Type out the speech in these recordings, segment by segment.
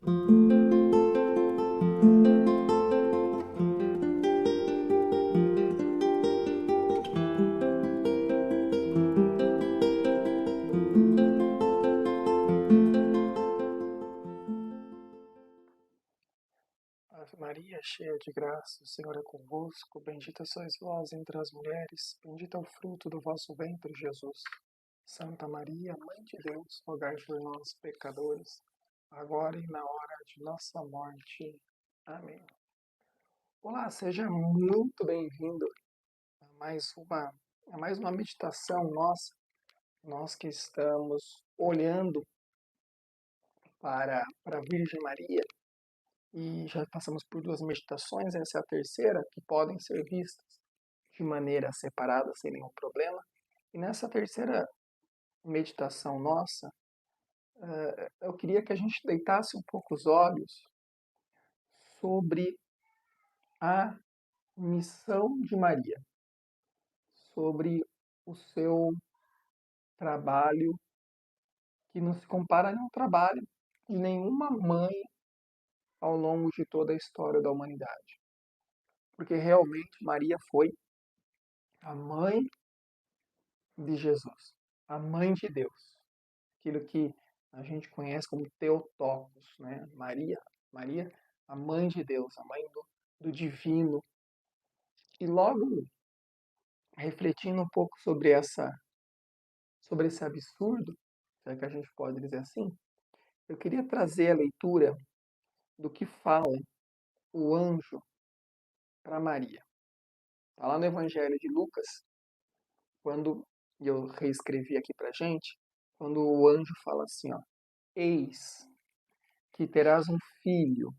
Ave Maria, cheia de graça, o Senhor é convosco. Bendita sois vós entre as mulheres, bendito é o fruto do vosso ventre, Jesus. Santa Maria, Mãe de Deus, rogai por nós, pecadores, agora e na hora de nossa morte. Amém. Olá, seja muito bem-vindo a mais uma meditação nossa. Nós que estamos olhando para a Virgem Maria e já passamos por duas meditações, essa é a terceira, que podem ser vistas de maneira separada, sem nenhum problema. E nessa terceira meditação nossa, eu queria que a gente deitasse um pouco os olhos sobre a missão de Maria, sobre o seu trabalho, que não se compara a nenhum trabalho de nenhuma mãe ao longo de toda a história da humanidade. Porque realmente Maria foi a mãe de Jesus, a mãe de Deus, aquilo que a gente conhece como Theotokos, né? Maria, a mãe de Deus, a mãe do divino. E logo refletindo um pouco sobre esse absurdo, se é que a gente pode dizer assim, eu queria trazer a leitura do que fala o anjo para Maria. Está lá no Evangelho de Lucas, quando e eu reescrevi aqui para gente, quando o anjo fala assim, ó, eis que terás um filho,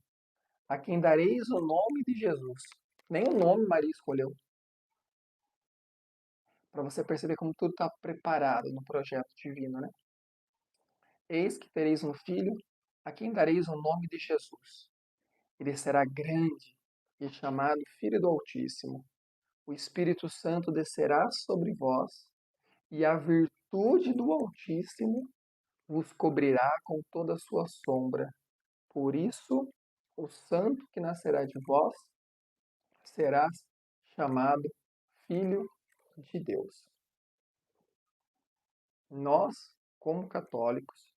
a quem dareis o nome de Jesus. Nem o nome Maria escolheu. Para você perceber como tudo está preparado no projeto divino, né? Eis que tereis um filho, a quem dareis o nome de Jesus. Ele será grande e chamado Filho do Altíssimo. O Espírito Santo descerá sobre vós, e a virtude do Altíssimo vos cobrirá com toda a sua sombra. Por isso, o santo que nascerá de vós será chamado Filho de Deus. Nós, como católicos,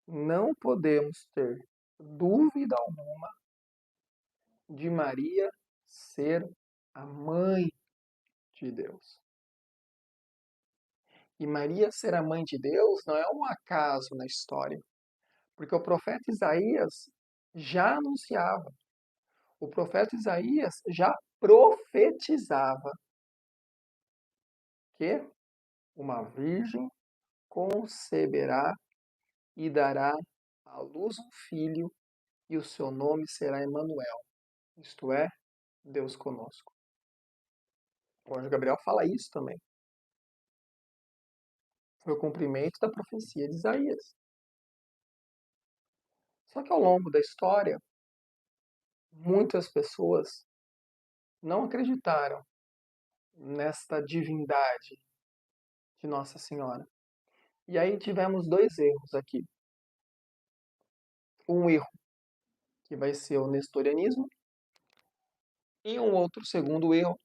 não podemos ter dúvida alguma de Maria ser a mãe de Deus. E Maria ser a mãe de Deus não é um acaso na história, porque o profeta Isaías já anunciava, o profeta Isaías já profetizava que uma virgem conceberá e dará à luz um filho, e o seu nome será Emanuel, isto é, Deus conosco. O anjo Gabriel fala isso também. Foi o cumprimento da profecia de Isaías. Só que ao longo da história, muitas pessoas não acreditaram nesta divindade de Nossa Senhora. E aí tivemos dois erros aqui. Um erro que vai ser o nestorianismo e um outro segundo erro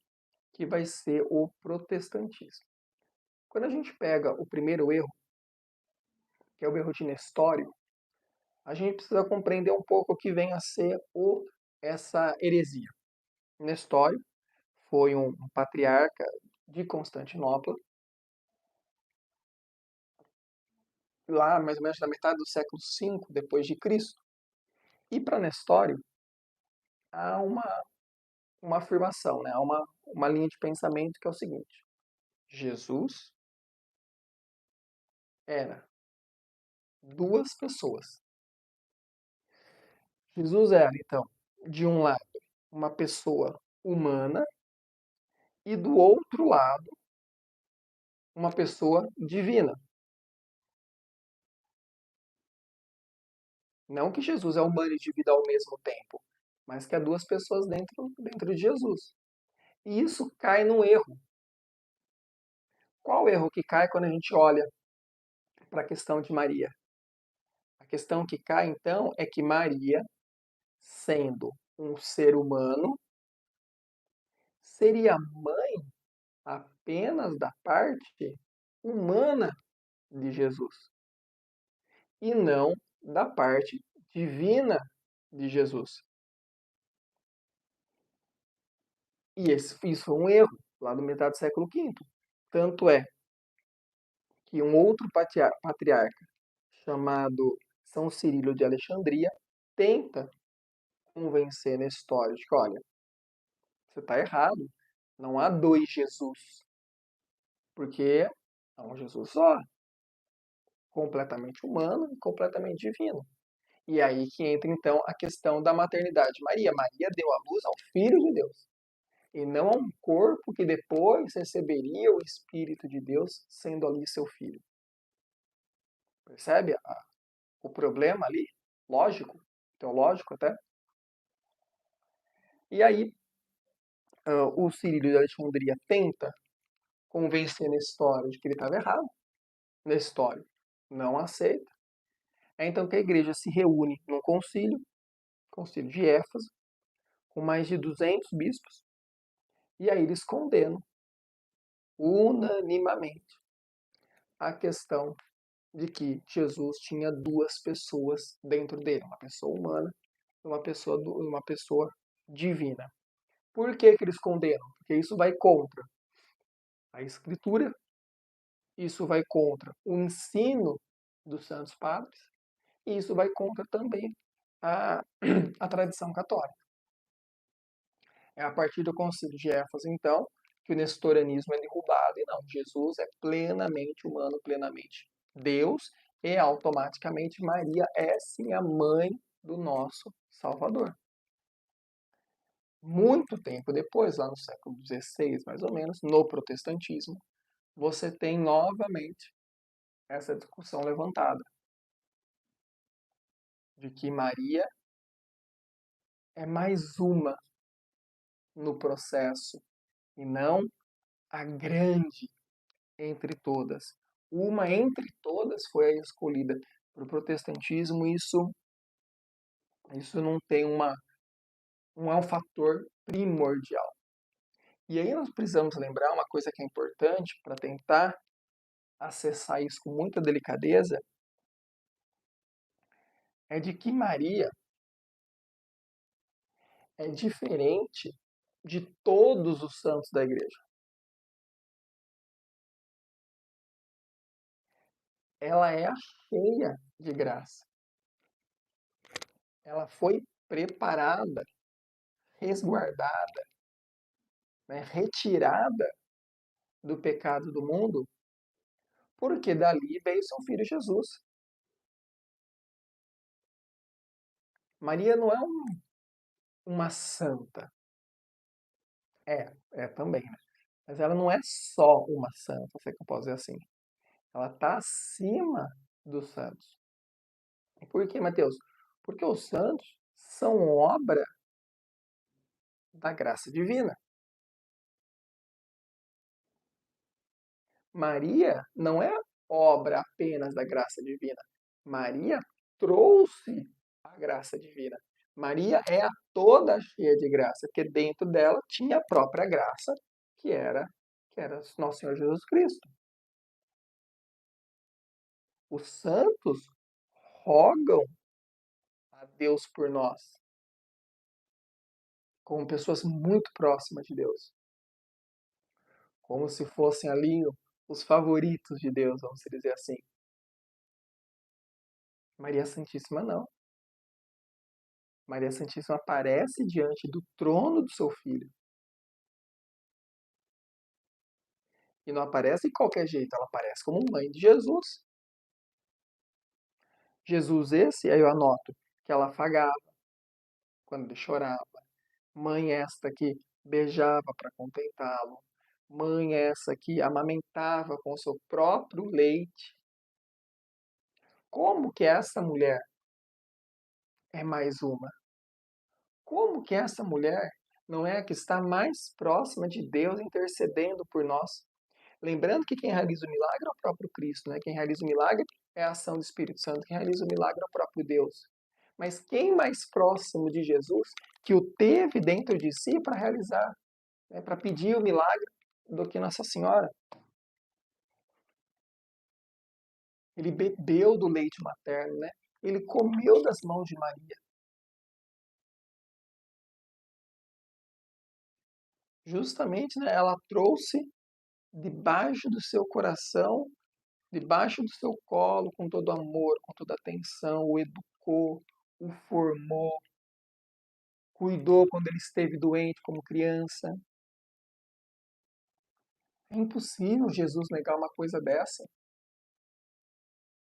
que vai ser o protestantismo. Quando a gente pega o primeiro erro, que é o erro de Nestório, a gente precisa compreender um pouco o que vem a ser essa heresia. Nestório foi um patriarca de Constantinopla, lá mais ou menos na metade do século V depois de Cristo. E para Nestório há uma afirmação, né? Há uma linha de pensamento que é o seguinte: Jesus era duas pessoas. Jesus era, então, de um lado, uma pessoa humana e do outro lado, uma pessoa divina. Não que Jesus é humano e divino ao mesmo tempo, mas que há duas pessoas dentro de Jesus. E isso cai no erro. Qual erro que cai quando a gente olha para a questão de Maria? questão que cai, então, é que Maria, sendo um ser humano, seria mãe apenas da parte humana de Jesus e não da parte divina de Jesus. E isso foi um erro lá no metade do século V. Tanto é que um outro patriarca chamado São Cirilo de Alexandria tenta convencer Nestório de que, olha, você está errado, não há dois Jesus, porque há um Jesus só, completamente humano e completamente divino. E aí que entra então a questão da maternidade de Maria. Maria deu à luz ao Filho de Deus, e não a um corpo que depois receberia o Espírito de Deus, sendo ali seu filho. Percebe o problema ali? Lógico, teológico até. E aí, o Cirílio de Alexandria tenta convencer Nestório de que ele estava errado. Nestório não aceita. É então que a igreja se reúne num concílio, concílio de Éfeso, com mais de 200 bispos, e aí eles condenam unanimamente a questão de que Jesus tinha duas pessoas dentro dele, uma pessoa humana e uma pessoa divina. Por que que eles condenam? Porque isso vai contra a Escritura, isso vai contra o ensino dos santos padres, e isso vai contra também a, a tradição católica. É a partir do Concílio de Éfeso, então, que o nestorianismo é derrubado, e não, Jesus é plenamente humano, plenamente Deus, e automaticamente Maria é sim a mãe do nosso Salvador. Muito tempo depois, lá no século XVI, mais ou menos, no protestantismo, você tem novamente essa discussão levantada de que Maria é mais uma no processo e não a grande entre todas. Uma entre todas foi a escolhida para o protestantismo. Isso não é um fator primordial. E aí nós precisamos lembrar uma coisa que é importante para tentar acessar isso com muita delicadeza, é de que Maria é diferente de todos os santos da igreja. Ela é a cheia de graça. Ela foi preparada, resguardada, né, retirada do pecado do mundo, porque dali veio seu filho Jesus. Maria não é uma santa. É também, né? Mas ela não é só uma santa, sei que eu posso dizer assim. Ela está acima dos santos. E por que, Mateus? Porque os santos são obra da graça divina. Maria não é obra apenas da graça divina. Maria trouxe a graça divina. Maria é a toda cheia de graça, porque dentro dela tinha a própria graça, que era nosso Senhor Jesus Cristo. Os santos rogam a Deus por nós, como pessoas muito próximas de Deus, como se fossem ali os favoritos de Deus, vamos dizer assim. Maria Santíssima não. Maria Santíssima aparece diante do trono do seu filho. E não aparece de qualquer jeito, ela aparece como mãe de Jesus. Jesus esse, aí eu anoto, que ela afagava quando ele chorava. Mãe esta que beijava para contemplá-lo. Mãe essa que amamentava com seu próprio leite. Como que essa mulher é mais uma? Como que essa mulher não é a que está mais próxima de Deus intercedendo por nós? Lembrando que quem realiza o milagre é o próprio Cristo, né? Quem realiza o milagre é a ação do Espírito Santo, quem realiza o milagre é o próprio Deus. Mas quem mais próximo de Jesus que o teve dentro de si para realizar, né, para pedir o milagre do que Nossa Senhora? Ele bebeu do leite materno, né? Ele comeu das mãos de Maria. Justamente, né, ela trouxe debaixo do seu coração, debaixo do seu colo, com todo amor, com toda atenção, o educou, o formou, cuidou quando ele esteve doente como criança. É impossível Jesus negar uma coisa dessa.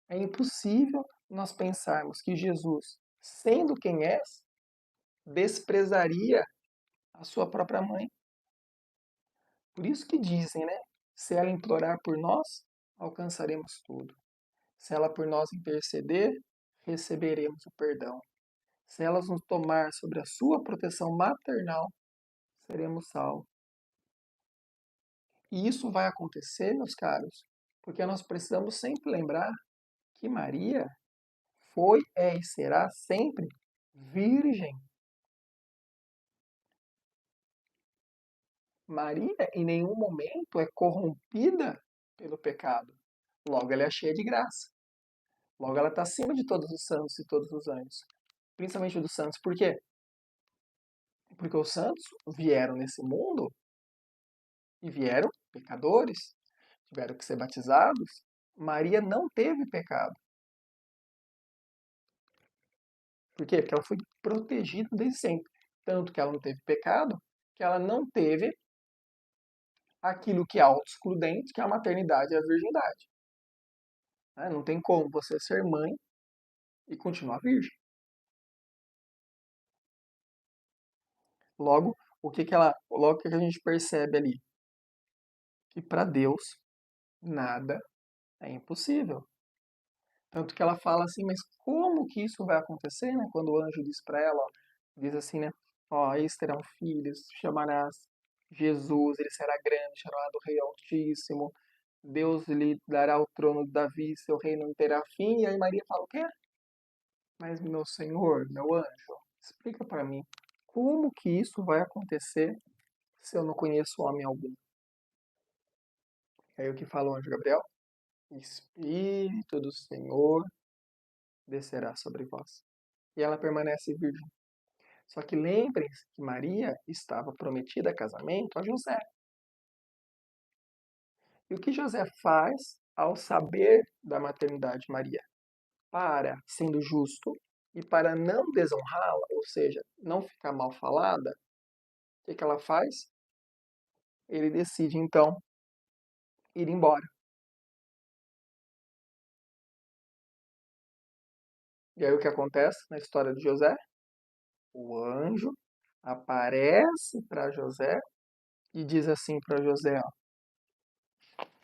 É impossível nós pensarmos que Jesus, sendo quem é, desprezaria a sua própria mãe. Por isso que dizem, né? Se ela implorar por nós, alcançaremos tudo. Se ela por nós interceder, receberemos o perdão. Se ela nos tomar sobre a sua proteção maternal, seremos salvos. E isso vai acontecer, meus caros, porque nós precisamos sempre lembrar que Maria foi, é e será sempre virgem. Maria em nenhum momento é corrompida pelo pecado. Logo, ela é cheia de graça. Logo, ela está acima de todos os santos e todos os anjos. Principalmente dos santos. Por quê? Porque os santos vieram nesse mundo e vieram pecadores, tiveram que ser batizados. Maria não teve pecado. Por quê? Porque ela foi protegida desde sempre. Tanto que ela não teve pecado, que ela não teve aquilo que é auto-excludente, que é a maternidade e a virgindade. Né? Não tem como você ser mãe e continuar virgem. Logo, logo que a gente percebe ali? Que para Deus nada é impossível. Tanto que ela fala assim, mas como que isso vai acontecer, né? Quando o anjo diz para ela, ó, diz assim, né? Ó, eis terão filhos, chamarás Jesus, ele será grande, chamado Rei Altíssimo. Deus lhe dará o trono de Davi, seu reino não terá fim. E aí Maria fala o quê? Mas meu Senhor, meu anjo, explica para mim, como que isso vai acontecer se eu não conheço homem algum? É aí o que fala o anjo Gabriel? Espírito do Senhor descerá sobre vós. E ela permanece virgem. Só que lembrem-se que Maria estava prometida a casamento a José. E o que José faz ao saber da maternidade de Maria? Para, sendo justo, e para não desonrá-la, ou seja, não ficar mal falada, o que ela faz? Ele decide, então, ir embora. E aí o que acontece na história de José? O anjo aparece para José e diz assim para José, ó,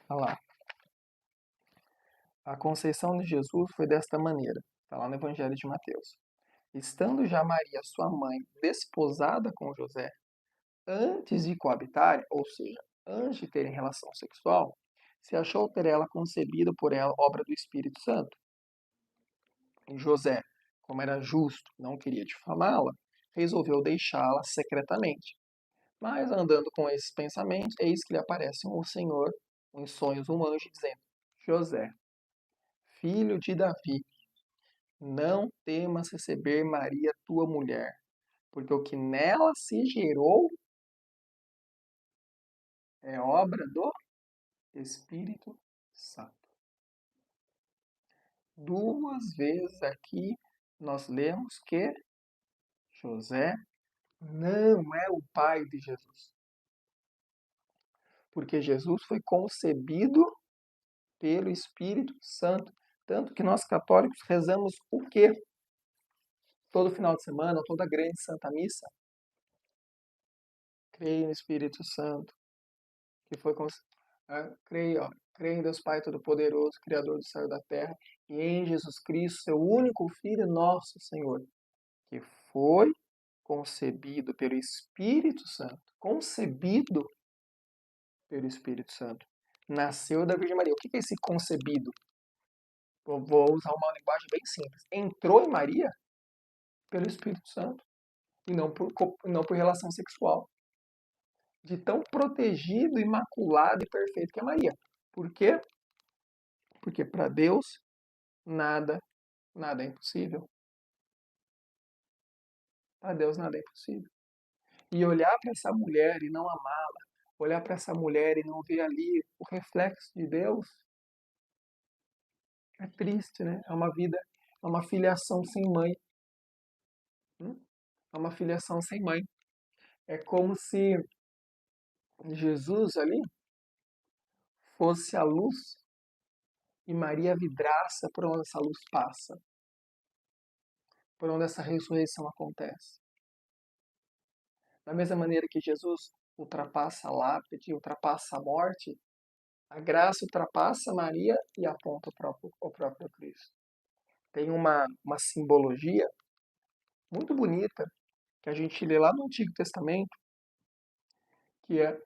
olha lá, a conceição de Jesus foi desta maneira, está lá no Evangelho de Mateus. Estando já Maria, sua mãe, desposada com José, antes de coabitarem, ou seja, antes de terem relação sexual, se achou ter ela concebido por ela obra do Espírito Santo. E José, como era justo, não queria difamá-la, resolveu deixá-la secretamente. Mas andando com esses pensamentos, eis que lhe aparece o Senhor, em sonhos, um anjo, dizendo: José, filho de Davi, não temas receber Maria, tua mulher, porque o que nela se gerou é obra do Espírito Santo. Duas vezes aqui nós lemos que José não é o pai de Jesus, porque Jesus foi concebido pelo Espírito Santo. Tanto que nós católicos rezamos o quê? Todo final de semana, toda grande Santa Missa. Creio no Espírito Santo, que foi creio, ó, creio em Deus Pai Todo-Poderoso, Criador do céu e da terra, e em Jesus Cristo, seu único Filho, nosso Senhor, que foi concebido pelo Espírito Santo. Concebido pelo Espírito Santo. nasceu da Virgem Maria. O que é esse concebido? Eu vou usar uma linguagem bem simples. Entrou em Maria pelo Espírito Santo e não por relação sexual. De tão protegido, imaculado e perfeito que é Maria. Por quê? Porque para Deus nada, nada é impossível. Para Deus nada é impossível. E olhar para essa mulher e não amá-la, olhar para essa mulher e não ver ali o reflexo de Deus, é triste, né? É uma vida, é uma filiação sem mãe. É uma filiação sem mãe. É como se Jesus ali fosse a luz e Maria a vidraça por onde essa luz passa, por onde essa ressurreição acontece. Da mesma maneira que Jesus ultrapassa a lápide, ultrapassa a morte, a graça ultrapassa Maria e aponta o próprio Cristo. Tem uma simbologia muito bonita que a gente lê lá no Antigo Testamento, que é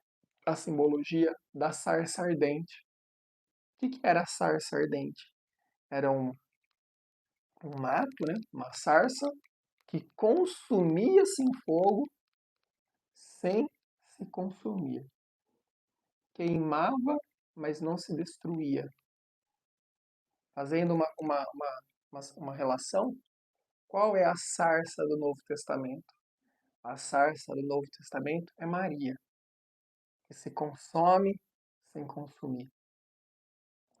a simbologia da sarça ardente. O que era a sarça ardente? Era um mato, né? Uma sarça que consumia-se em fogo sem se consumir. Queimava, mas não se destruía. Fazendo uma relação, qual é a sarça do Novo Testamento? A sarça do Novo Testamento é Maria, que se consome sem consumir,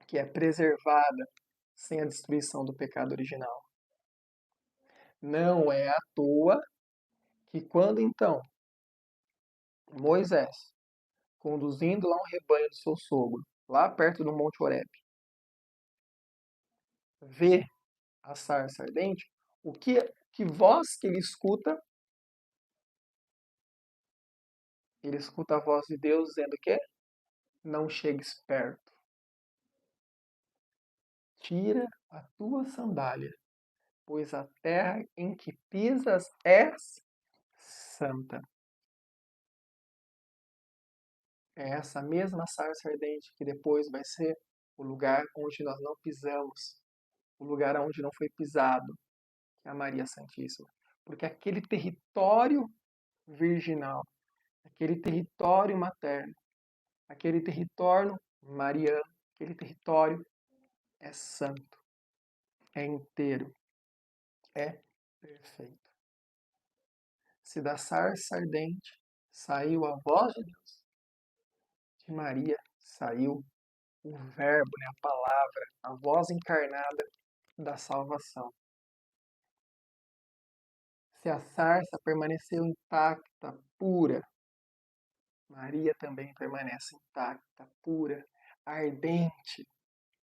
que é preservada sem a destruição do pecado original. Não é à toa que quando então Moisés, conduzindo lá um rebanho do seu sogro, lá perto do Monte Horebe, vê a sarça ardente, que voz que ele escuta? Ele escuta a voz de Deus dizendo o quê? Não chegues perto. Tira a tua sandália, pois a terra em que pisas é santa. É essa mesma sarça ardente que depois vai ser o lugar onde nós não pisamos, o lugar onde não foi pisado, que é a Maria Santíssima. Porque aquele território virginal, aquele território materno, aquele território mariano, aquele território é santo, é inteiro, é perfeito. Se da sarça ardente saiu a voz de Deus, de Maria saiu o verbo, né, a palavra, a voz encarnada da salvação. Se a sarça permaneceu intacta, pura, Maria também permanece intacta, pura, ardente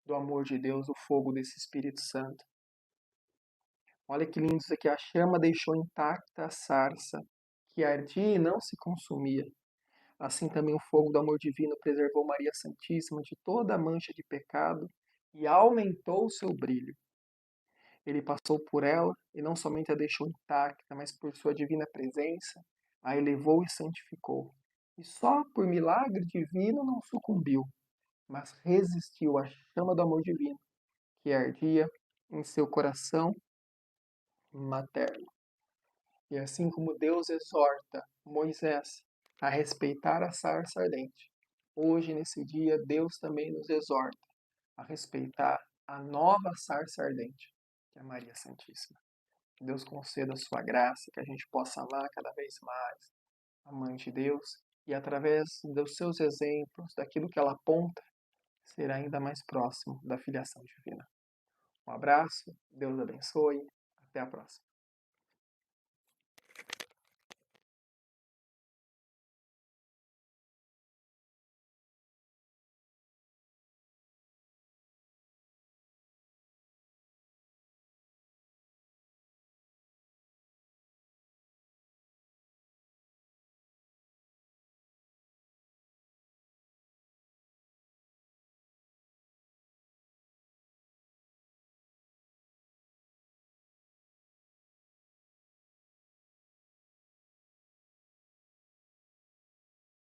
do amor de Deus, o fogo desse Espírito Santo. Olha que lindo isso aqui, a chama deixou intacta a sarça, que ardia e não se consumia. Assim também o fogo do amor divino preservou Maria Santíssima de toda a mancha de pecado e aumentou o seu brilho. Ele passou por ela e não somente a deixou intacta, mas por sua divina presença a elevou e santificou. E só por milagre divino não sucumbiu, mas resistiu à chama do amor divino que ardia em seu coração materno. E assim como Deus exorta Moisés a respeitar a sarça ardente, hoje, nesse dia, Deus também nos exorta a respeitar a nova sarça ardente, que é Maria Santíssima. Que Deus conceda a sua graça, que a gente possa amar cada vez mais a Mãe de Deus e, através dos seus exemplos, daquilo que ela aponta, ser ainda mais próximo da filiação divina. Um abraço, Deus abençoe, até a próxima.